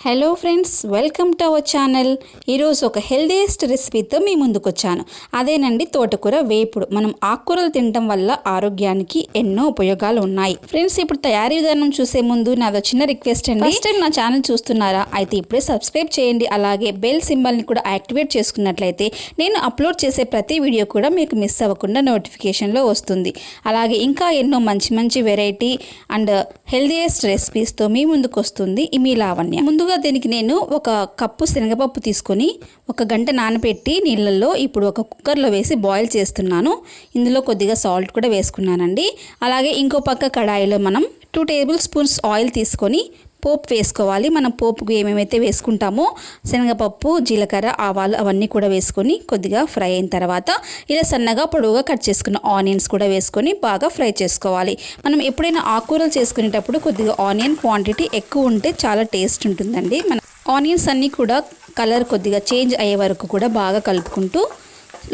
Hello friends, welcome to our channel. ఈరోజు ఒక healthiest రెసిపీతో మీ ముందుకు వచ్చాను. అదేనండి తోటకూర వేపుడు. మనం ఆకుకూరలు తినడం వల్ల ఆరోగ్యానికి ఎన్నో ఉపయోగాలు ఉన్నాయి. ఫ్రెండ్స్, ఇప్పుడు తయారీ విధానం చూసే ముందు నాదో చిన్న రిక్వెస్ట్ అండి. ఫస్ట్ టైం నా ఛానల్ చూస్తున్నారా అయితే ఇప్పుడే సబ్స్క్రైబ్ చేయండి. అలాగే బెల్ సింబల్ని కూడా యాక్టివేట్ చేసుకున్నట్లయితే నేను అప్లోడ్ చేసే ప్రతి వీడియో కూడా మీకు మిస్ అవ్వకుండా నోటిఫికేషన్లో వస్తుంది. అలాగే ఇంకా ఎన్నో మంచి మంచి వెరైటీ అండ్ హెల్దీయెస్ట్ రెసిపీస్తో మీ ముందుకు వస్తుంది మీ లావణ్య. ముందుగా దీనికి నేను ఒక కప్పు శనగపప్పు తీసుకొని 1 గంట నానబెట్టి నీళ్ళల్లో ఇప్పుడు ఒక కుక్కర్లో వేసి బాయిల్ చేస్తున్నాను. ఇందులో కొద్దిగా సాల్ట్ కూడా వేసుకున్నానండి. అలాగే ఇంకో పక్క కడాయిలో మనం 2 టేబుల్ స్పూన్స్ ఆయిల్ తీసుకొని పోపు వేసుకోవాలి. మనం పోపుకు ఏమేమైతే వేసుకుంటామో శనగపప్పు, జీలకర్ర, ఆవాలు అవన్నీ కూడా వేసుకొని కొద్దిగా ఫ్రై అయిన తర్వాత ఇలా సన్నగా పొడవుగా కట్ చేసుకున్న ఆనియన్స్ కూడా వేసుకొని బాగా ఫ్రై చేసుకోవాలి. మనం ఎప్పుడైనా ఆకుకూరలు చేసుకునేటప్పుడు కొద్దిగా ఆనియన్ క్వాంటిటీ ఎక్కువ ఉంటే చాలా టేస్ట్ ఉంటుందండి. మన ఆనియన్స్ అన్నీ కూడా కలర్ కొద్దిగా చేంజ్ అయ్యే వరకు కూడా బాగా కలుపుకుంటూ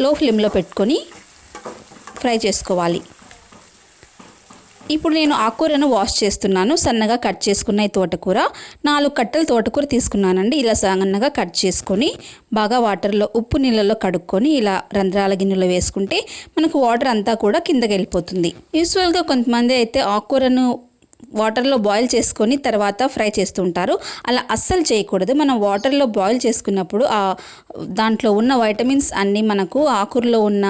లో ఫ్లేమ్లో పెట్టుకొని ఫ్రై చేసుకోవాలి. ఇప్పుడు నేను ఆకుకూరను వాష్ చేస్తున్నాను. సన్నగా కట్ చేసుకున్న ఈ తోటకూర 4 కట్టలు తోటకూర తీసుకున్నానండి. ఇలా సన్నగా కట్ చేసుకొని బాగా వాటర్లో ఉప్పు నీళ్ళలో కడుక్కొని ఇలా రంధ్రాల గిన్నెలో వేసుకుంటే మనకు వాటర్ అంతా కూడా కిందకి వెళ్ళిపోతుంది. యూజువల్గా కొంతమంది అయితే ఆకుకూరను వాటర్లో బాయిల్ చేసుకొని తర్వాత ఫ్రై చేస్తూ ఉంటారు. అలా అస్సలు చేయకూడదు. మనం వాటర్లో బాయిల్ చేసుకున్నప్పుడు దాంట్లో ఉన్న వైటమిన్స్ అన్నీ మనకు ఆకుకూరలో ఉన్న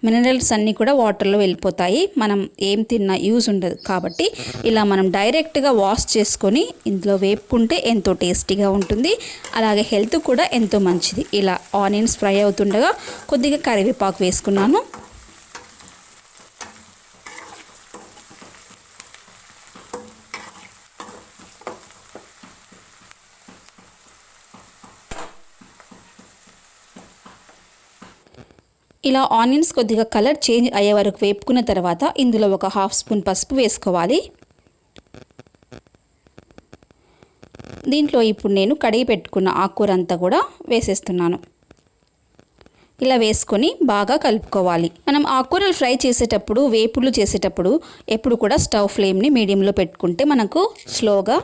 మినరల్స్ అన్నీ కూడా వాటర్లో వెళ్ళిపోతాయి. మనం ఏం తిన్నా యూజ్ ఉండదు. కాబట్టి ఇలా మనం డైరెక్ట్గా వాష్ చేసుకొని ఇందులో వేపుకుంటే ఎంతో టేస్టీగా ఉంటుంది. అలాగే హెల్త్ కూడా ఎంతో మంచిది. ఇలా ఆనియన్స్ ఫ్రై అవుతుండగా కొద్దిగా కరివేపాకు వేసుకున్నాను. ఇలా ఆనియన్స్ కొద్దిగా కలర్ చేంజ్ అయ్యే వరకు వేపుకున్న తర్వాత ఇందులో ఒక 1/2 స్పూన్ పసుపు వేసుకోవాలి. దీంట్లో ఇప్పుడు నేను కడిగి పెట్టుకున్న ఆకుకూర అంతా కూడా వేసేస్తున్నాను. ఇలా వేసుకొని బాగా కలుపుకోవాలి. మనం ఆకుకూరలు ఫ్రై చేసేటప్పుడు, వేపుళ్ళు చేసేటప్పుడు ఎప్పుడు కూడా స్టవ్ ఫ్లేమ్ని మీడియంలో పెట్టుకుంటే మనకు స్లోగా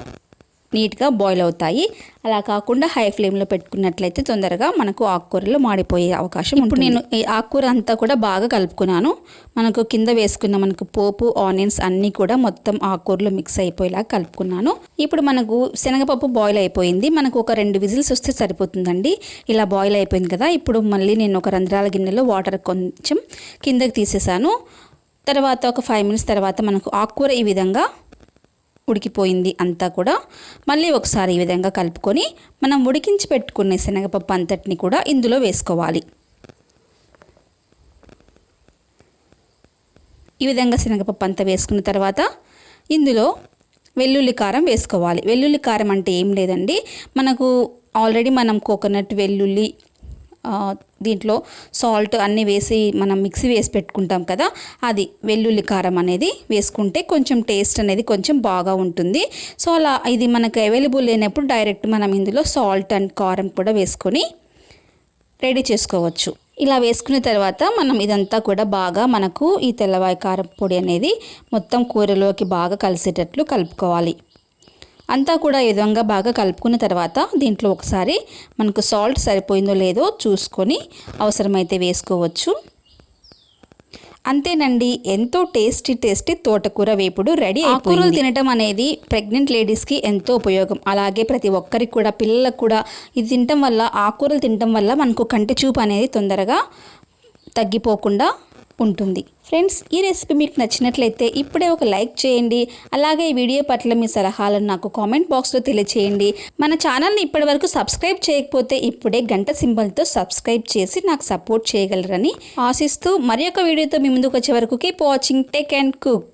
నీట్గా బాయిల్ అవుతాయి. అలా కాకుండా హై ఫ్లేమ్లో పెట్టుకున్నట్లయితే తొందరగా మనకు ఆకుకూరలు మాడిపోయే అవకాశం ఉంటుంది. ఇప్పుడు నేను ఈ ఆకుకూర అంతా కూడా బాగా కలుపుకున్నాను. మనకు కింద వేసుకున్న మనకు పోపు, ఆనియన్స్ అన్నీ కూడా మొత్తం ఆకుకూరలు మిక్స్ అయిపోయేలా కలుపుకున్నాను. ఇప్పుడు మనకు శనగపప్పు బాయిల్ అయిపోయింది. మనకు ఒక 2 విజిల్స్ వస్తే సరిపోతుందండి. ఇలా బాయిల్ అయిపోయింది కదా. ఇప్పుడు మళ్ళీ నేను ఒక రంధ్రాల గిన్నెలో వాటర్ కొంచెం కిందకి తీసేసాను. తర్వాత ఒక 5 మినిట్స్ తర్వాత మనకు ఆకుకూర ఈ విధంగా ఉడికిపోయింది అంతా కూడా. మళ్ళీ ఒకసారి ఈ విధంగా కలుపుకొని మనం ఉడికించి పెట్టుకునే శనగపప్పు అంతటిని కూడా ఇందులో వేసుకోవాలి. ఈ విధంగా శనగపప్పు అంతా వేసుకున్న తర్వాత ఇందులో వెల్లుల్లి కారం వేసుకోవాలి. వెల్లుల్లి కారం అంటే ఏం లేదండి, మనకు ఆల్రెడీ మనం కోకోనట్, వెల్లుల్లి, దీంట్లో సాల్ట్ అన్నీ వేసి మనం మిక్సీ వేసి పెట్టుకుంటాం కదా, అది వెల్లుల్లి కారం అనేది వేసుకుంటే కొంచెం టేస్ట్ అనేది కొంచెం బాగా ఉంటుంది. సో అలా ఇది మనకు అవైలబుల్ లేనప్పుడు డైరెక్ట్ మనం ఇందులో సాల్ట్ అండ్ కారం కూడా వేసుకొని రెడీ చేసుకోవచ్చు. ఇలా వేసుకున్న తర్వాత మనం ఇదంతా కూడా బాగా మనకు ఈ తెల్లవాయి కారం పొడి అనేది మొత్తం కూరలోకి బాగా కలిసేటట్లు కలుపుకోవాలి. అంతా కూడా ఈ విధంగా బాగా కలుపుకున్న తర్వాత దీంట్లో ఒకసారి మనకు సాల్ట్ సరిపోయిందో లేదో చూసుకొని అవసరమైతే వేసుకోవచ్చు. అంతేనండి, ఎంతో టేస్టీ తోటకూర వేపుడు రెడీ అయిపోయింది. ఆకుకూరలు తినటం అనేది ప్రెగ్నెంట్ లేడీస్కి ఎంతో ఉపయోగం. అలాగే ప్రతి ఒక్కరికి కూడా, పిల్లలకు కూడా ఇది తినటం వల్ల, ఆకుకూరలు తినటం వల్ల మనకు కంటి చూపు అనేది తొందరగా తగ్గిపోకుండా ఉంటుంది. ఫ్రెండ్స్, ఈ రెసిపీ మీకు నచ్చినట్లయితే ఇప్పుడే ఒక లైక్ చేయండి. అలాగే ఈ వీడియో పట్ల మీ సలహాలను నాకు కామెంట్ బాక్స్లో తెలియచేయండి. మన ఛానల్ని ఇప్పటివరకు సబ్స్క్రైబ్ చేయకపోతే ఇప్పుడే గంట సింబల్తో సబ్స్క్రైబ్ చేసి నాకు సపోర్ట్ చేయగలరని ఆశిస్తూ మరి ఒక వీడియోతో మీ ముందుకు వచ్చే వరకు keep watching, take and cook.